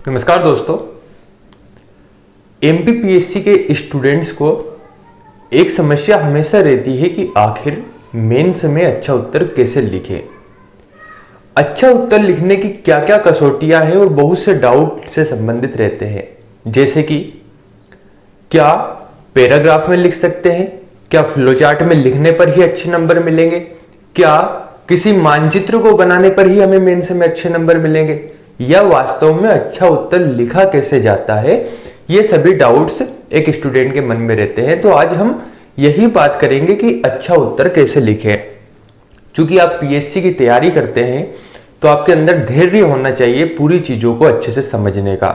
नमस्कार दोस्तों। एमपीपीएससी के स्टूडेंट्स को एक समस्या हमेशा रहती है कि आखिर मेंस में अच्छा उत्तर कैसे लिखें। अच्छा उत्तर लिखने की क्या क्या कसौटियां हैं और बहुत से डाउट से संबंधित रहते हैं, जैसे कि क्या पैराग्राफ में लिख सकते हैं, क्या फ्लोचार्ट में लिखने पर ही अच्छे नंबर मिलेंगे, क्या किसी मानचित्र को बनाने पर ही हमें मेंस में अच्छे नंबर मिलेंगे, या वास्तव में अच्छा उत्तर लिखा कैसे जाता है। ये सभी डाउट्स एक स्टूडेंट के मन में रहते हैं। तो आज हम यही बात करेंगे कि अच्छा उत्तर कैसे लिखें। क्योंकि आप पीएससी की तैयारी करते हैं तो आपके अंदर धैर्य होना चाहिए पूरी चीजों को अच्छे से समझने का।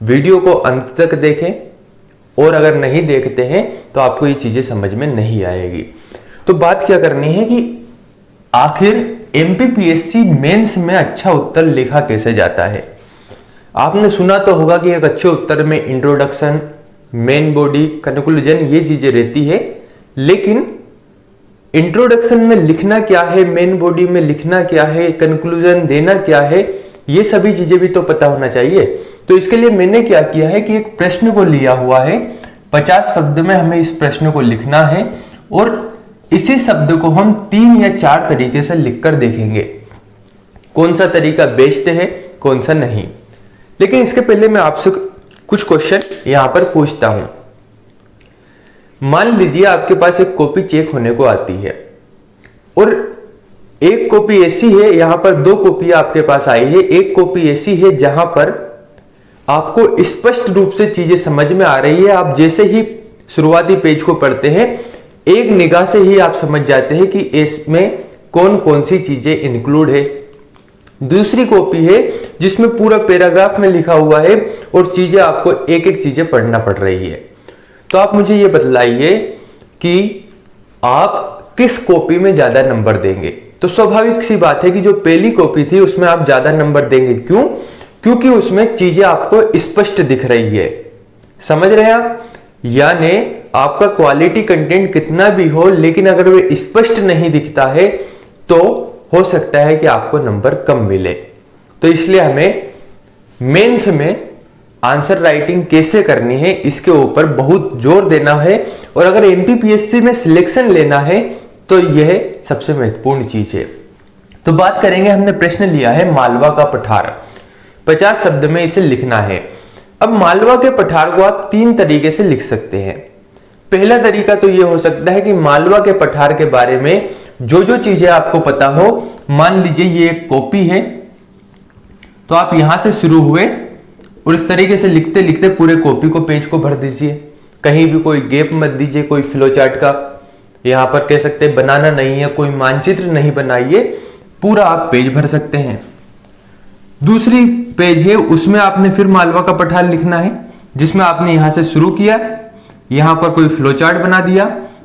वीडियो को अंत तक देखें और अगर नहीं देखते हैं तो आपको ये चीजें समझ में नहीं आएगी। तो बात क्या करनी है कि आखिर एमपीपीएससी मेंस में अच्छा उत्तर लिखा कैसे जाता है। आपने सुना तो होगा कि एक अच्छे उत्तर में इंट्रोडक्शन, मेन बॉडी, कंक्लूजन ये चीजें रहती है, लेकिन इंट्रोडक्शन में लिखना क्या है, मेन बॉडी में लिखना क्या है, कंक्लूजन देना क्या है, ये सभी चीजें भी तो पता होना चाहिए। तो इसके लिए मैंने क्या किया है कि एक प्रश्न को लिया हुआ है, 50 शब्द में हमें इस प्रश्न को लिखना है और इसी शब्द को हम 3 या 4 तरीके से लिखकर देखेंगे कौन सा तरीका बेस्ट है, कौन सा नहीं। लेकिन इसके पहले मैं आपसे कुछ क्वेश्चन यहां पर पूछता हूं। मान लीजिए आपके पास एक कॉपी चेक होने को आती है और एक कॉपी ऐसी है, यहां पर 2 कॉपी आपके पास आई है। एक कॉपी ऐसी है जहां पर आपको स्पष्ट रूप से चीजें समझ में आ रही है। आप जैसे ही शुरुआती पेज को पढ़ते हैं एक निगाह से ही आप समझ जाते हैं कि इसमें कौन कौन सी चीजें इंक्लूड है। दूसरी कॉपी है जिसमें पूरा पैराग्राफ में लिखा हुआ है और चीजें आपको एक एक चीजें पढ़ना पड़ रही है। तो आप मुझे ये बतलाइए कि आप किस कॉपी में ज्यादा नंबर देंगे। तो स्वाभाविक सी बात है कि जो पहली कॉपी थी उसमें आप ज्यादा नंबर देंगे। क्यों? क्योंकि उसमें चीजें आपको स्पष्ट दिख रही है। समझ रहे हैं आप? यानी आपका क्वालिटी कंटेंट कितना भी हो, लेकिन अगर वे स्पष्ट नहीं दिखता है तो हो सकता है कि आपको नंबर कम मिले। तो इसलिए हमें मेंस में आंसर राइटिंग कैसे करनी है इसके ऊपर बहुत जोर देना है। और अगर एमपीपीएससी में सिलेक्शन लेना है तो यह सबसे महत्वपूर्ण चीज है। तो बात करेंगे, हमने प्रश्न लिया है मालवा का पठार, 50 शब्द में इसे लिखना है। अब मालवा के पठार को आप 3 तरीके से लिख सकते हैं। पहला तरीका तो यह हो सकता है कि मालवा के पठार के बारे में जो जो चीजें आपको पता हो, मान लीजिए ये एक कॉपी है तो आप यहां से शुरू हुए और इस तरीके से लिखते लिखते पूरे कॉपी को, पेज को भर दीजिए। कहीं भी कोई गैप मत दीजिए, कोई फ्लोचार्ट का यहां पर कह सकते हैं बनाना नहीं है, कोई मानचित्र नहीं बनाइए, पूरा आप पेज भर सकते हैं। दूसरी पेज है उसमें आपने फिर मालवा का पठार लिखना है, जिसमें आपने यहां से शुरू किया, यहां पर कोई फ्लोचार्ट बना दिया,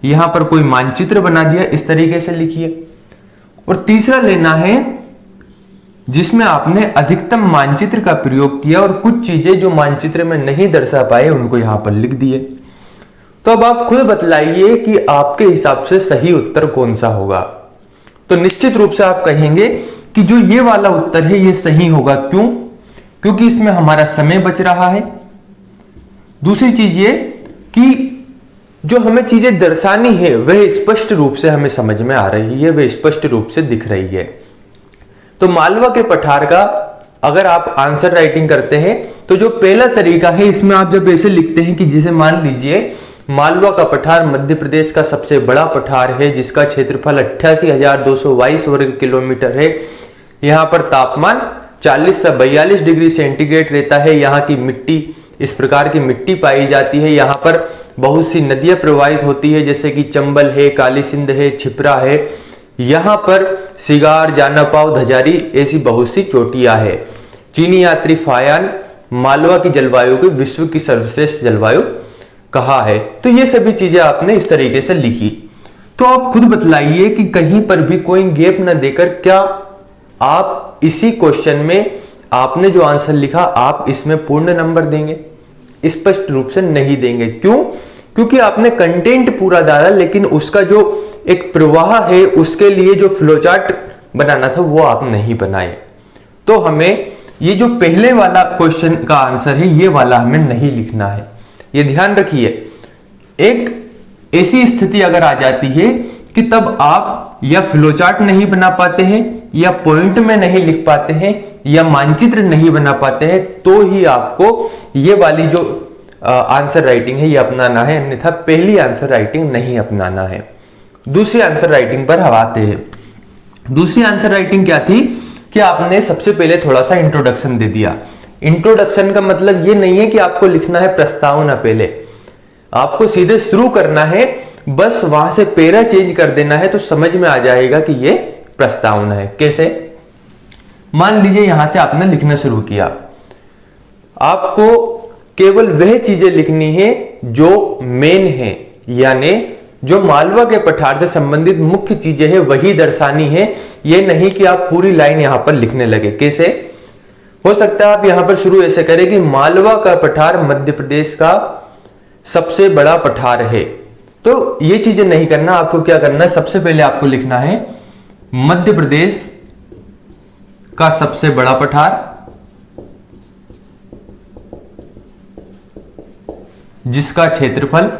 यहां पर कोई मानचित्र बना दिया, इस तरीके से लिखिए। और तीसरा लेना है जिसमें आपने अधिकतम मानचित्र का प्रयोग किया और कुछ चीजें जो मानचित्र में नहीं दर्शा पाए उनको यहां पर लिख दिए। तो अब आप खुद बतलाइए कि आपके हिसाब से सही उत्तर कौन सा होगा। तो निश्चित रूप से आप कहेंगे कि जो ये वाला उत्तर है ये सही होगा। क्यों? क्योंकि इसमें हमारा समय बच रहा है। दूसरी चीज ये कि जो हमें चीजें दर्शानी है वह स्पष्ट रूप से हमें समझ में आ रही है, वह स्पष्ट रूप से दिख रही है। तो मालवा के पठार का अगर आप आंसर राइटिंग करते हैं तो जो पहला तरीका है इसमें आप जब ऐसे लिखते हैं कि जैसे मान लीजिए मालवा का पठार मध्य प्रदेश का सबसे बड़ा पठार है जिसका क्षेत्रफल 88,222 वर्ग किलोमीटर है। यहां पर तापमान 40 से 42 डिग्री सेंटीग्रेड रहता है। यहाँ की मिट्टी, इस प्रकार की मिट्टी पाई जाती है। यहाँ पर बहुत सी नदियां प्रवाहित होती है जैसे कि चंबल है, काली सिंध है, छिपरा है। यहाँ पर सिगार, जानापाव, धजारी ऐसी बहुत सी चोटियां है। चीनी यात्री फायान मालवा की जलवायु को विश्व की सर्वश्रेष्ठ जलवायु कहा है। तो ये सभी चीजें आपने इस तरीके से लिखी। तो आप खुद बतलाइए कि कहीं पर भी कोई गैप न देकर क्या आप इसी क्वेश्चन में आपने जो आंसर लिखा आप इसमें पूर्ण नंबर देंगे? स्पष्ट रूप से नहीं देंगे। क्यों? क्योंकि आपने कंटेंट पूरा डाला लेकिन उसका जो एक प्रवाह है उसके लिए जो फ्लोचार्ट बनाना था वो आप नहीं बनाए। तो हमें ये जो पहले वाला क्वेश्चन का आंसर है ये वाला हमें नहीं लिखना है, ये ध्यान रखिए। एक ऐसी स्थिति अगर आ जाती है कि तब आप या फ्लोचार्ट नहीं बना पाते हैं, या पॉइंट में नहीं लिख पाते हैं, या मानचित्र नहीं बना पाते हैं, तो ही आपको ये वाली जो आंसर राइटिंग है ये अपनाना है, अन्यथा पहली आंसर राइटिंग नहीं अपनाना है। दूसरी आंसर राइटिंग पर हम आते हैं। दूसरी आंसर राइटिंग क्या थी कि आपने सबसे पहले थोड़ा सा इंट्रोडक्शन दे दिया। इंट्रोडक्शन का मतलब ये नहीं है कि आपको लिखना है प्रस्तावना, पहले आपको सीधे शुरू करना है, बस वहां से पैरा चेंज कर देना है तो समझ में आ जाएगा कि ये प्रस्तावना है। कैसे? मान लीजिए यहां से आपने लिखना शुरू किया, आपको केवल वह चीजें लिखनी है जो मेन है, यानी जो मालवा के पठार से संबंधित मुख्य चीजें हैं वही दर्शानी है। यह नहीं कि आप पूरी लाइन यहां पर लिखने लगे। कैसे हो सकता है? आप यहां पर शुरू ऐसे करें कि मालवा का पठार मध्य प्रदेश का सबसे बड़ा पठार है, तो ये चीजें नहीं करना। आपको क्या करना है? सबसे पहले आपको लिखना है मध्य प्रदेश का सबसे बड़ा पठार, जिसका क्षेत्रफल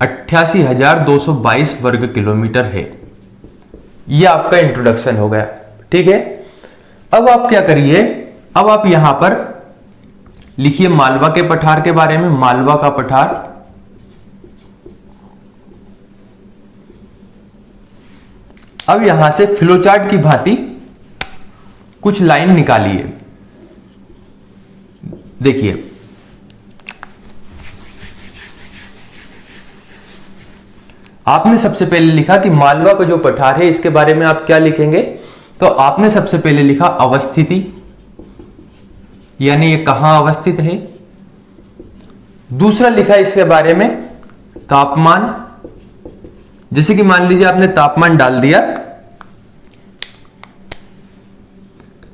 88,222 वर्ग किलोमीटर है। यह आपका इंट्रोडक्शन हो गया। ठीक है, अब आप क्या करिए, अब आप यहां पर लिखिए मालवा के पठार के बारे में। मालवा का पठार, अब यहां से फ्लोचार्ट की भांति कुछ लाइन निकालिए। देखिए, आपने सबसे पहले लिखा कि मालवा का जो पठार है इसके बारे में आप क्या लिखेंगे, तो आपने सबसे पहले लिखा अवस्थिति, यानी ये कहां अवस्थित है। दूसरा लिखा इसके बारे में तापमान, जैसे कि मान लीजिए आपने तापमान डाल दिया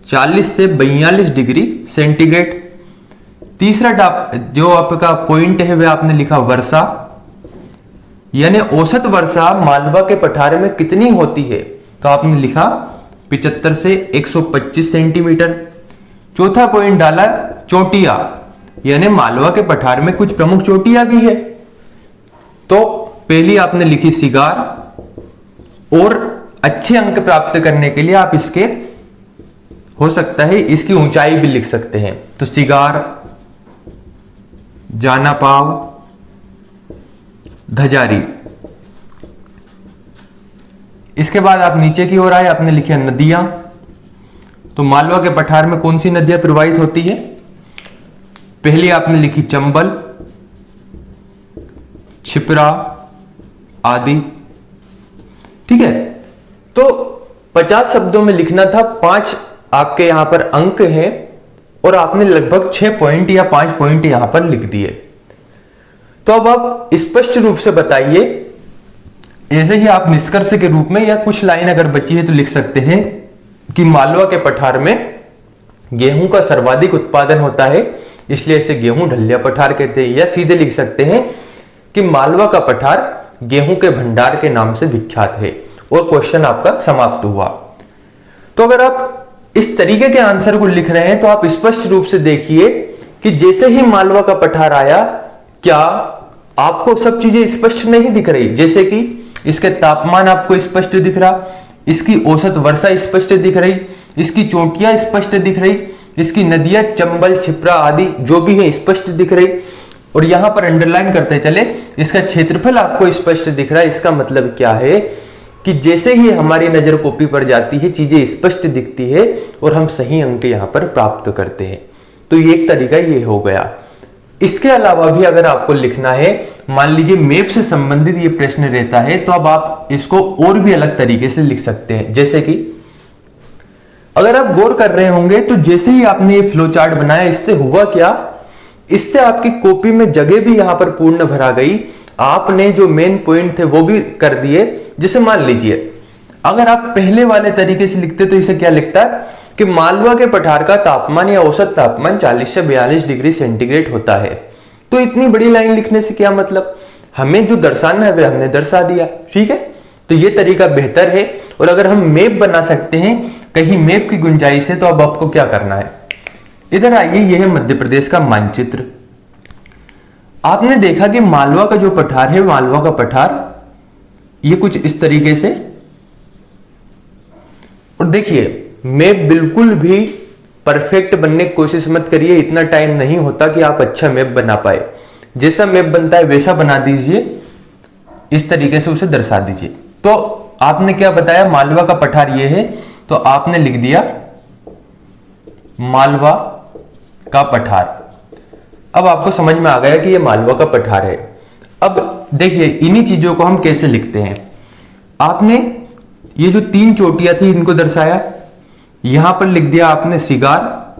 40 से 42 डिग्री सेंटीग्रेड। तीसरा जो आपका पॉइंट है वह आपने लिखा वर्षा, यानी औसत वर्षा मालवा के पठार में कितनी होती है, तो आपने लिखा 75 से 125 सेंटीमीटर। चौथा पॉइंट डाला चोटियां, यानी मालवा के पठार में कुछ प्रमुख चोटियां भी है, तो पहली आपने लिखी सिगार, और अच्छे अंक प्राप्त करने के लिए आप इसके हो सकता है इसकी ऊंचाई भी लिख सकते हैं, तो सिगार, जाना पाव, धजारी। इसके बाद आप नीचे की ओर आए, आपने लिखा नदियां, तो मालवा के पठार में कौन सी नदियां प्रवाहित होती है। पहली आपने लिखी चंबल, छिपरा आदि। ठीक है, तो 50 शब्दों में लिखना था, 5 आपके यहां पर अंक हैं और आपने लगभग 6 पॉइंट या 5 पॉइंट यहां पर लिख दिए। तो अब आप स्पष्ट रूप से बताइए, ऐसे ही आप निष्कर्ष के रूप में या कुछ लाइन अगर बची है तो लिख सकते हैं कि मालवा के पठार में गेहूं का सर्वाधिक उत्पादन होता है, इसलिए इसे गेहूं ढलिया पठार कहते हैं। या सीधे लिख सकते हैं कि मालवा का पठार गेहूं के भंडार के नाम से विख्यात है, और क्वेश्चन आपका समाप्त हुआ। तो अगर आप इस तरीके के आंसर को लिख रहे हैं तो आप स्पष्ट रूप से देखिए कि जैसे ही मालवा का पठार आया, क्या आपको सब चीजें स्पष्ट नहीं दिख रही? जैसे कि इसके तापमान आपको स्पष्ट दिख रहा, इसकी औसत वर्षा स्पष्ट दिख रही, इसकी चोटियां स्पष्ट दिख रही, इसकी नदियां चंबल छिपरा आदि जो भी है स्पष्ट दिख रही, और यहां पर अंडरलाइन करते चले इसका क्षेत्रफल आपको स्पष्ट दिख रहा है। इसका मतलब क्या है कि जैसे ही हमारी नजर कॉपी पर जाती है चीजें स्पष्ट दिखती है और हम सही अंक यहां पर प्राप्त करते हैं। तो ये एक तरीका ये हो गया। इसके अलावा भी अगर आपको लिखना है, मान लीजिए मैप से संबंधित ये प्रश्न रहता है, तो अब आप इसको और भी अलग तरीके से लिख सकते हैं। जैसे कि अगर आप गौर कर रहे होंगे तो जैसे ही आपने ये फ्लो चार्ट बनाया, इससे हुआ क्या, इससे आपकी कॉपी में जगह भी यहां पर पूर्ण भरा गई। आपने जो मेन पॉइंट थे वो भी कर दिए। जैसे मान लीजिए अगर आप पहले वाले तरीके से लिखते तो इसे क्या लिखता है कि मालवा के पठार का तापमान या औसत तापमान 40 से 42 डिग्री सेंटीग्रेड होता है। तो इतनी बड़ी लाइन लिखने से क्या मतलब, हमें जो दर्शाना है वह हमने दर्शा दिया। ठीक है, तो ये तरीका बेहतर है। और अगर हम मैप बना सकते हैं, कहीं मैप की गुंजाइश है, तो अब आपको क्या करना है, इधर आइए, यह है मध्य प्रदेश का मानचित्र। आपने देखा कि मालवा का जो पठार है, मालवा का पठार ये कुछ इस तरीके से, और देखिए मैप बिल्कुल भी परफेक्ट बनने की कोशिश मत करिए, इतना टाइम नहीं होता कि आप अच्छा मैप बना पाए। जैसा मैप बनता है वैसा बना दीजिए, इस तरीके से उसे दर्शा दीजिए। तो आपने क्या बताया, मालवा का पठार ये है, तो आपने लिख दिया मालवा का पठार। अब आपको समझ में आ गया कि ये मालवा का पठार है। अब देखिए इन्हीं चीजों को हम कैसे लिखते हैं। आपने ये जो 3 चोटियां थी इनको दर्शाया, यहां पर लिख दिया आपने सिगार,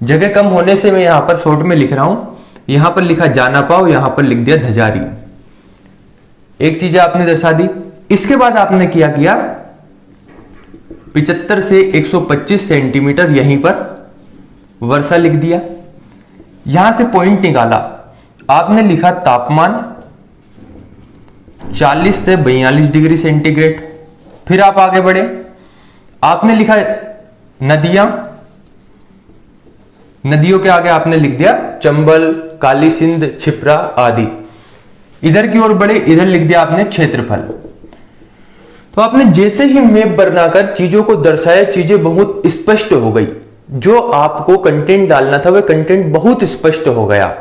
जगह कम होने से मैं यहां पर शॉर्ट में लिख रहा हूं, यहां पर लिखा जाना पाओ, यहां पर लिख दिया धजारी। एक चीज आपने दर्शा दी। इसके बाद आपने किया 75 से 125 सेंटीमीटर यहीं पर वर्षा लिख दिया। यहां से पॉइंट निकाला, आपने लिखा तापमान 40 से 42 डिग्री सेंटीग्रेड। फिर आप आगे बढ़े, आपने लिखा नदियां, नदियों के आगे आपने लिख दिया चंबल, काली सिंध, छिप्रा आदि। इधर की ओर बढ़े, इधर लिख दिया आपने क्षेत्रफल। तो आपने जैसे ही मैप बनाकर चीजों को दर्शाया, चीजें बहुत स्पष्ट हो गई। जो आपको कंटेंट डालना था वह कंटेंट बहुत स्पष्ट हो गया।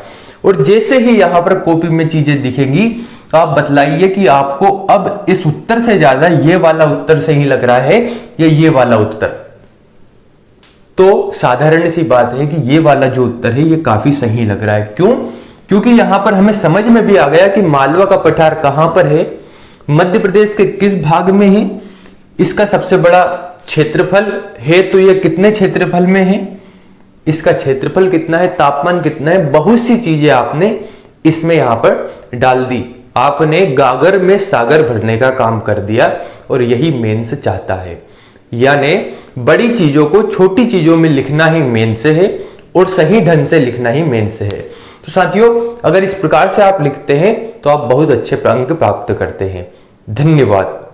और जैसे ही यहां पर कॉपी में चीजें दिखेंगी तो आप बतलाइए कि आपको अब इस उत्तर से ज्यादा ये वाला उत्तर सही लग रहा है या ये वाला उत्तर। तो साधारण सी बात है कि ये वाला जो उत्तर है ये काफी सही लग रहा है। क्यों? क्योंकि यहां पर हमें समझ में भी आ गया कि मालवा का पठार कहां पर है, मध्य प्रदेश के किस भाग में है, इसका सबसे बड़ा क्षेत्रफल है, तो यह कितने क्षेत्रफल में है, इसका क्षेत्रफल कितना है, तापमान कितना है, बहुत सी चीजें आपने इसमें यहां पर डाल दी। आपने गागर में सागर भरने का काम कर दिया और यही मेंस चाहता है। यानी बड़ी चीजों को छोटी चीजों में लिखना ही मेंस है और सही ढंग से लिखना ही मेंस है। तो साथियों, अगर इस प्रकार से आप लिखते हैं तो आप बहुत अच्छे अंक प्राप्त करते हैं। धन्यवाद।